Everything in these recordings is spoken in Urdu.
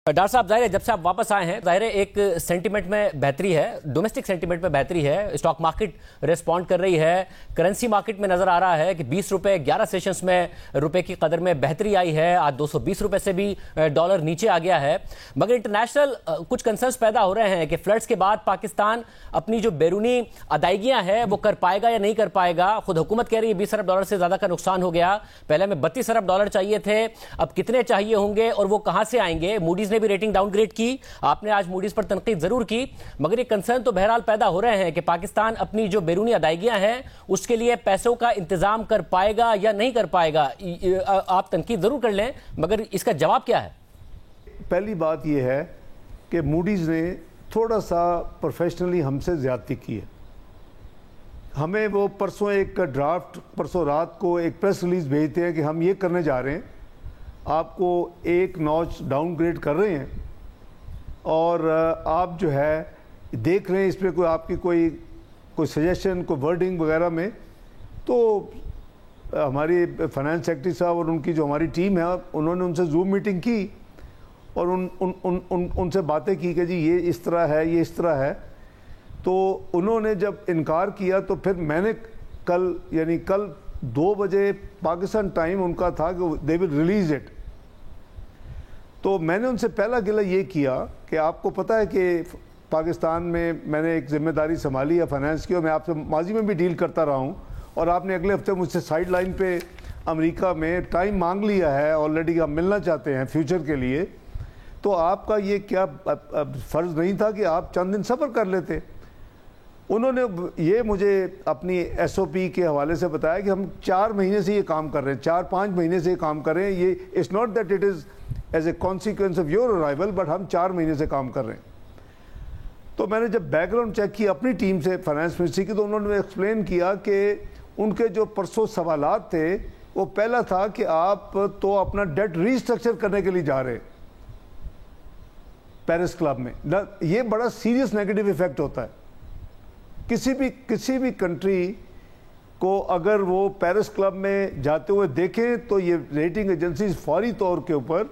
ڈاکٹر صاحب ظاہر ہے جب سے آپ واپس آئے ہیں ظاہر ہے ایک سینٹیمنٹ میں بہتری ہے, ڈومیسٹک سینٹیمنٹ میں بہتری ہے, اسٹاک مارکیٹ ریسپونڈ کر رہی ہے, کرنسی مارکیٹ میں نظر آ رہا ہے کہ 20 روپے 11 سیشنز میں روپے کی قدر میں بہتری آئی ہے, آج 220 روپے سے بھی ڈالر نیچے آ گیا ہے. مگر انٹرنیشنل کچھ کنسرنز پیدا ہو رہے ہیں کہ فلڈز کے بعد پاکستان اپنی جو بیرونی ادائیگیاں ہیں وہ کر پائے گا یا نہیں کر پائے گا. خود حکومت کہہ رہی ہے 20 ارب ڈالر سے زیادہ کا نقصان ہو گیا, پہلے ہمیں 32 ارب ڈالر چاہیے تھے, اب کتنے چاہیے ہوں گے اور وہ کہاں سے آئیں گے. موڈیز نے بھی ریٹنگ ڈاؤن گریڈ کی, آپ نے آج موڈیز پر تنقید ضرور کی, مگر یہ کنسرن تو بہرحال پیدا ہو رہے ہیں کہ پاکستان اپنی جو بیرونی ادائیگیاں ہیں اس کے لیے پیسوں کا انتظام کر پائے گا یا نہیں کر پائے گا. آپ تنقید ضرور کر لیں مگر اس کا جواب کیا ہے؟ پہلی بات یہ ہے کہ موڈیز نے تھوڑا سا پروفیشنلی ہم سے زیادتی کی ہے. ہمیں وہ پرسوں ایک ڈرافٹ پرسوں رات کو ایک پریس ریلیز بھیجتے ہیں کہ ہم یہ کرنے جا رہے ہیں, آپ کو ایک نوچ ڈاؤن گریڈ کر رہے ہیں اور آپ جو ہے دیکھ رہے ہیں اس پہ کوئی آپ کی کوئی سجیشن کوئی ورڈنگ وغیرہ میں. تو ہماری فائنانس سیکرٹری صاحب اور ان کی جو ہماری ٹیم ہے انہوں نے ان سے زوم میٹنگ کی اور ان سے باتیں کی کہ جی یہ اس طرح ہے, یہ اس طرح ہے. تو انہوں نے جب انکار کیا تو پھر میں نے کل 2 بجے پاکستان ٹائم ان کا تھا کہ دے ول ریلیز اٹ. تو میں نے ان سے پہلا گلہ یہ کیا کہ آپ کو پتہ ہے کہ پاکستان میں نے ایک ذمہ داری سنبھالی ہے فائنانس کی, اور میں آپ سے ماضی میں بھی ڈیل کرتا رہا ہوں, اور آپ نے اگلے ہفتے مجھ سے سائیڈ لائن پہ امریکہ میں ٹائم مانگ لیا ہے آلریڈی, ہم ملنا چاہتے ہیں فیوچر کے لیے. تو آپ کا یہ کیا فرض نہیں تھا کہ آپ چند دن صبر کر لیتے؟ انہوں نے یہ مجھے اپنی ایس او پی کے حوالے سے بتایا کہ ہم 4 مہینے سے یہ کام کر رہے ہیں, 4-5 مہینے سے یہ کام کر رہے ہیں. یہ it's not that it is as a consequence of your arrival, but ہم 4 مہینے سے کام کر رہے ہیں. تو میں نے جب بیک گراؤنڈ چیک کی اپنی ٹیم سے فائنانس منسٹری کی, تو انہوں نے ایکسپلین کیا کہ ان کے جو پرسوں سوالات تھے وہ پہلا تھا کہ آپ تو اپنا ڈیٹ ری اسٹرکچر کرنے کے لیے جا رہے پیرس کلب میں. یہ بڑا سیریس نیگیٹو ایفیکٹ ہوتا ہے کسی بھی کنٹری کو اگر وہ پیرس کلب میں جاتے ہوئے دیکھیں تو یہ ریٹنگ ایجنسیز فوری طور کے اوپر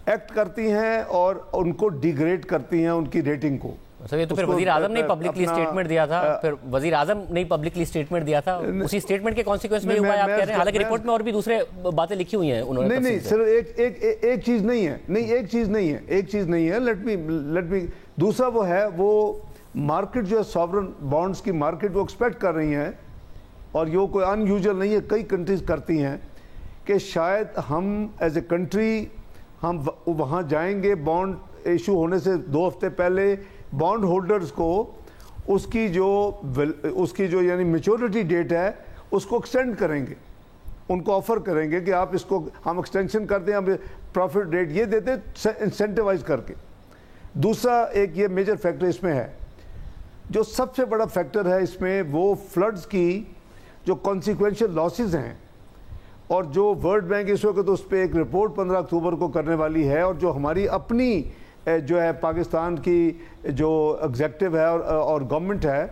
ایکٹ کرتی ہیں اور ان کو ڈیگریڈ کرتی ہیں ان کی ریٹنگ کو. یہ تو پھر وزیر اعظم نے پبلکلی اسٹیٹمنٹ دیا تھا, پھر وزیر اعظم نے پبلکلی اسٹیٹمنٹ دیا تھا, اسی اسٹیٹمنٹ کے کانسیکوینس میں ہوا ہے آپ کہہ رہے ہیں, حالانکہ رپورٹ میں اور بھی دوسرے باتیں لکھی ہوئی ہیں انہوں نے. نہیں صرف ایک چیز نہیں ہے, لیٹ می دوسرا وہ ہے وہ مارکیٹ جو ہے سوورن بانڈز کی مارکیٹ وہ ایکسپیکٹ کر رہی ہیں, اور یہ کوئی ان یوزل نہیں ہے, کئی کنٹریز کرتی ہیں کہ شاید ہم ایز اے کنٹری ہم وہاں جائیں گے بانڈ ایشو ہونے سے 2 ہفتے پہلے, بانڈ ہولڈرز کو اس کی جو یعنی میچورٹی ڈیٹ ہے اس کو ایکسٹینڈ کریں گے, ان کو آفر کریں گے کہ آپ اس کو ہم ایکسٹینشن کر دیں, ہم پروفٹ ریٹ یہ دیتے انسینٹیوائز کر کے. دوسرا ایک یہ میجر فیکٹر اس میں ہے, جو سب سے بڑا فیکٹر ہے اس میں, وہ فلڈز کی جو کانسیکوینشل لاسز ہیں, اور جو ورلڈ بینک اس وقت اس پہ ایک رپورٹ 15 اکتوبر کو کرنے والی ہے, اور جو ہماری اپنی جو ہے پاکستان کی جو ایگزیکٹو ہے اور گورنمنٹ ہے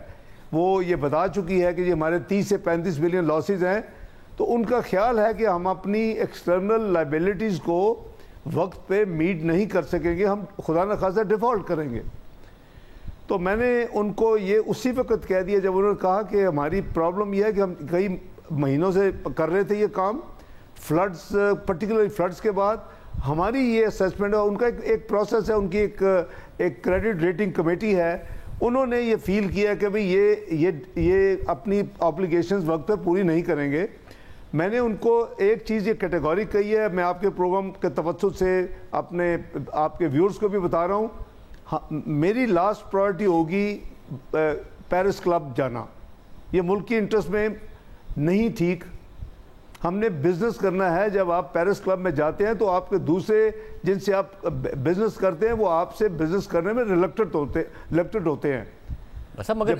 وہ یہ بتا چکی ہے کہ یہ ہمارے 30 سے 35 بلین لاسز ہیں. تو ان کا خیال ہے کہ ہم اپنی ایکسٹرنل لائبلٹیز کو وقت پہ میٹ نہیں کر سکیں گے, ہم خدا نخواستہ ڈیفالٹ کریں گے. تو میں نے ان کو یہ اسی وقت کہہ دیا جب انہوں نے کہا کہ ہماری پرابلم یہ ہے کہ ہم کئی مہینوں سے کر رہے تھے یہ کام, فلڈز پرٹیکولرلی فلڈز کے بعد ہماری یہ اسیسمنٹ ہے, ان کا ایک پروسیس ہے, ان کی ایک کریڈٹ ریٹنگ کمیٹی ہے, انہوں نے یہ فیل کیا کہ بھئی یہ اپنی آبلیگیشنز وقت پہ پوری نہیں کریں گے. میں نے ان کو ایک چیز یہ کیٹیگوری کہی ہے, میں آپ کے پروگرام کے توسط سے آپ کے ویورز کو بھی بتا رہا ہوں, میری لاسٹ پرائرٹی ہوگی پیرس کلب جانا. یہ ملک کی انٹرسٹ میں نہیں ٹھیک, ہم نے بزنس کرنا ہے. جب آپ پیرس کلب میں جاتے ہیں تو آپ کے دوسرے جن سے آپ بزنس کرتے ہیں وہ آپ سے بزنس کرنے میں ریلکٹنٹ ہوتے ہیں. مگر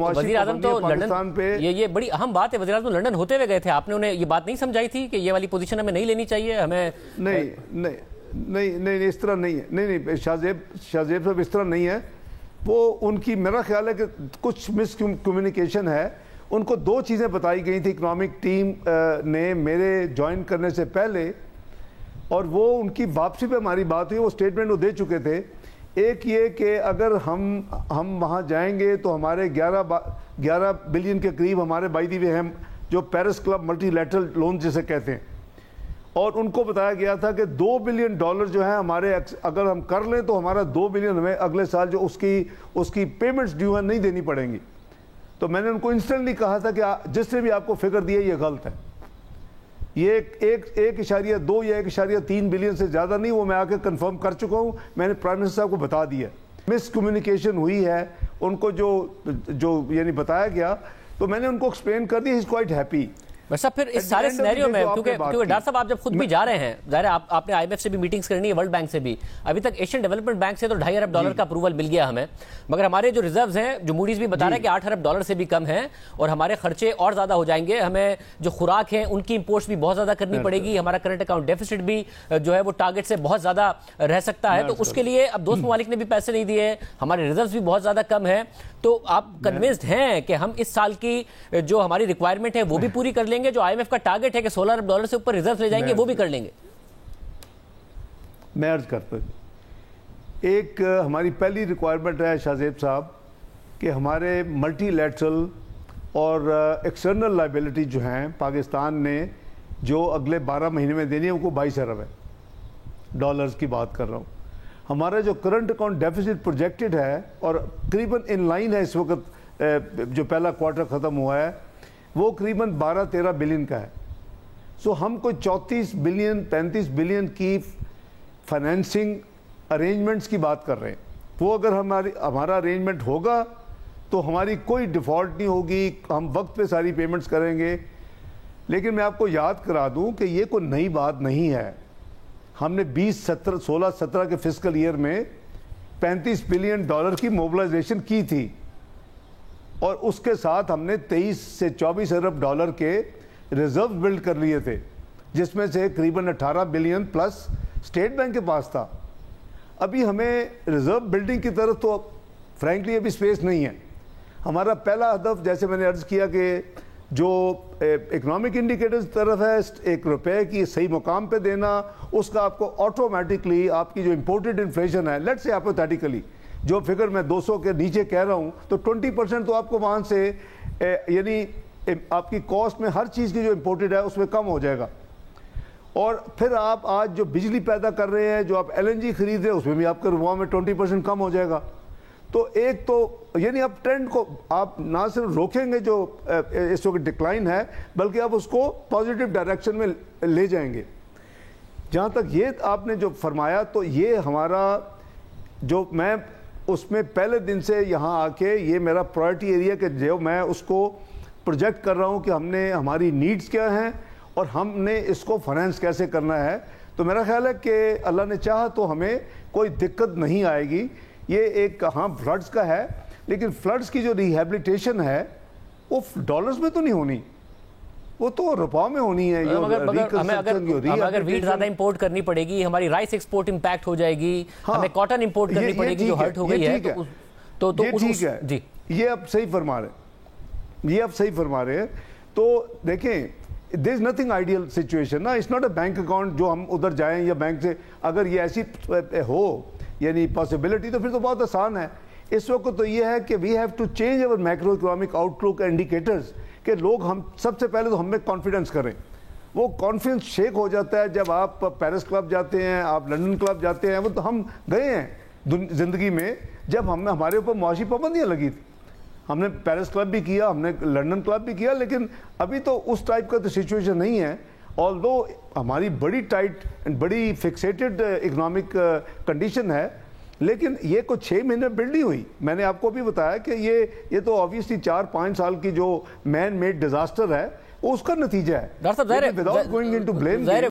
وزیر اعظم تو لندن پہ یہ بڑی اہم بات ہے, وزیر اعظم لندن ہوتے ہوئے گئے تھے, آپ نے انہیں یہ بات نہیں سمجھائی تھی کہ یہ والی پوزیشن ہمیں نہیں لینی چاہیے, ہمیں نہیں اس طرح نہیں ہے. نہیں شاہ زیب صاحب اس طرح نہیں ہے. وہ ان کی میرا خیال ہے کہ کچھ مس کمیونیکیشن ہے. ان کو 2 چیزیں بتائی گئی تھی اکنامک ٹیم نے میرے جوائن کرنے سے پہلے. اور وہ ان کی واپسی پہ ہماری بات ہوئی, وہ اسٹیٹمنٹ وہ دے چکے تھے. ایک یہ کہ اگر ہم وہاں جائیں گے تو ہمارے 11 بلین کے قریب ہمارے بائی دی وے ہم جو Paris club multi lateral loan جسے کہتے ہیں, اور ان کو بتایا گیا تھا کہ $2 بلین جو ہیں ہمارے اگر ہم کر لیں تو ہمارا 2 بلین ہمیں اگلے سال جو اس کی پیمنٹس ڈیو ہیں نہیں دینی پڑیں گی. تو میں نے ان کو انسٹنٹلی کہا تھا کہ جس نے بھی آپ کو فگر دی ہے یہ غلط ہے, یہ 1.2 یا 1.3 بلین سے زیادہ نہیں, وہ میں آ کے کنفرم کر چکا ہوں, میں نے پرائم منسٹر صاحب کو بتا دیا. مس کمیونیکیشن ہوئی ہے ان کو جو یعنی بتایا گیا, تو میں نے ان کو ایکسپلین کر دیا, ہی از کوائٹ ہیپی. بس پھر اس سارے سینیریو میں کیونکہ ڈاکٹر صاحب آپ جب خود بھی جا رہے ہیں, ظاہر ہے آپ نے آئی ایم ایف سے بھی میٹنگز کرنی ہے, ورلڈ بینک سے بھی, ابھی تک ایشین ڈیولپمنٹ بینک سے تو $2.5 ارب کا اپروول مل گیا ہمیں, مگر ہمارے جو ریزروز ہیں جو موڈیز بھی بتا رہا ہے کہ $8 ارب سے بھی کم ہیں, اور ہمارے خرچے اور زیادہ ہو جائیں گے, ہمیں جو خوراک ہیں ان کی امپورٹس بھی بہت زیادہ کرنی پڑے گی, ہمارا کرنٹ اکاؤنٹ ڈیفیسٹ بھی جو ہے وہ ٹارگٹ سے بہت زیادہ رہ سکتا ہے, تو اس کے لیے اب دوست ممالک نے بھی پیسے نہیں دیے, ہمارے ریزروز بھی بہت زیادہ کم ہیں. تو آپ کنوینسڈ ہیں کہ ہم اس سال کی جو ہماری ریکوائرمنٹ ہے وہ بھی پوری کر لیں گے, جو آئی ایم ایف کا ٹارگٹ ہے کہ $16 ارب سے اوپر ریزرو لے جائیں گے وہ بھی کر لیں گے؟ میں عرض کرتا ہوں, ایک ہماری پہلی ریکوائرمنٹ ہے شاہ زیب صاحب کہ ہمارے ملٹی لیٹرل اور ایکسٹرنل لائبلٹی جو ہیں پاکستان نے جو اگلے 12 مہینے میں دینی ہے وہ $22 ارب ہے, ڈالرز کی بات کر رہا ہوں. ہمارا جو کرنٹ اکاؤنٹ ڈیفیسٹ پروجیکٹڈ ہے اور قریباً ان لائن ہے اس وقت, جو پہلا کوارٹر ختم ہوا ہے وہ قریباً 12-13 بلین کا ہے. سو ہم کوئی 34 بلین 35 بلین کی فائنینسنگ ارینجمنٹس کی بات کر رہے ہیں. وہ اگر ہمارا ارینجمنٹ ہوگا تو ہماری کوئی ڈیفالٹ نہیں ہوگی, ہم وقت پہ ساری پیمنٹس کریں گے. لیکن میں آپ کو یاد کرا دوں کہ یہ کوئی نئی بات نہیں ہے. ہم نے 16-17 کے فسکل ایئر میں $35 بلین کی موبلائزیشن کی تھی, اور اس کے ساتھ ہم نے 23 سے 24 ارب کے ریزرو بلڈ کر لیے تھے, جس میں سے قریباً 18 بلین پلس اسٹیٹ بینک کے پاس تھا. ابھی ہمیں ریزرو بلڈنگ کی طرف تو فرینکلی ابھی سپیس نہیں ہے. ہمارا پہلا ہدف جیسے میں نے عرض کیا کہ جو اکنامک انڈیکیٹرز طرف ہے $1 کی صحیح مقام پہ دینا, اس کا آپ کو آٹومیٹکلی آپ کی جو امپورٹڈ انفلیشن ہے, لیٹس سے ہائپوتھیٹیکلی جو فگر میں 200 کے نیچے کہہ رہا ہوں, تو 20% تو آپ کو وہاں سے یعنی آپ کی کاسٹ میں ہر چیز کی جو امپورٹڈ ہے اس میں کم ہو جائے گا. اور پھر آپ آج جو بجلی پیدا کر رہے ہیں, جو آپ LNG خرید رہے ہیں, اس میں بھی آپ کے رواں میں 20% کم ہو جائے گا. تو ایک تو یعنی آپ ٹرینڈ کو آپ نہ صرف روکیں گے جو اس وقت ڈکلائن ہے, بلکہ آپ اس کو پازیٹیو ڈائریکشن میں لے جائیں گے. جہاں تک یہ آپ نے جو فرمایا, تو یہ ہمارا جو میں اس میں پہلے دن سے یہاں آ کے یہ میرا پرائرٹی ایریا کہ جو میں اس کو پروجیکٹ کر رہا ہوں کہ ہم نے ہماری نیڈز کیا ہیں اور ہم نے اس کو فائنینس کیسے کرنا ہے. تو میرا خیال ہے کہ اللہ نے چاہا تو ہمیں کوئی دقت نہیں آئے گی. یہ ایک ہاں فلڈز کا ہے, لیکن فلڈز کی جو ریہیبلیٹیشن ہے وہ ڈالرز میں تو نہیں ہونی, وہ تو روپا میں ہونی ہے. ہمیں اگر ویٹ زیادہ امپورٹ کرنی پڑے گی, ہماری رائس ایکسپورٹ امپیکٹ ہو جائے گی, ہمیں کاٹن امپورٹ کرنی پڑے گی جو ہرٹ ہو گئی ہے, تو ٹھیک ہے. جی یہ آپ صحیح فرما رہے ہیں, تو دیکھیں there is nothing ideal situation نا, it's not a bank account جو ہم ادھر جائیں یا بینک سے, اگر یہ ایسی ہو یعنی پاسبلٹی تو پھر تو بہت آسان ہے. اس وقت تو یہ ہے کہ we have to change our macro economic outlook indicators, کہ لوگ ہم سب سے پہلے تو ہم میں کانفیڈنس کریں. وہ کانفیڈنس شیک ہو جاتا ہے جب آپ پیرس کلب جاتے ہیں, آپ لنڈن کلب جاتے ہیں. وہ تو ہم گئے ہیں زندگی میں جب ہمارے اوپر معاشی پابندیاں لگی تھی, ہم نے پیرس کلب بھی کیا, ہم نے لنڈن کلب بھی کیا, لیکن ابھی تو اس ٹائپ کا تو سچویشن نہیں ہے. آلدو ہماری بڑی ٹائٹ بڑی فکسیٹڈ اکنامک کنڈیشن ہے, لیکن یہ کچھ 6 مہینے بلڈ نہیں ہوئی. میں نے آپ کو بھی بتایا کہ یہ تو آبویسلی 4-5 سال کی جو مین میڈ ڈیزاسٹر ہے وہ اس کا نتیجہ ہے. ڈاکٹر صاحب ظاہر ہے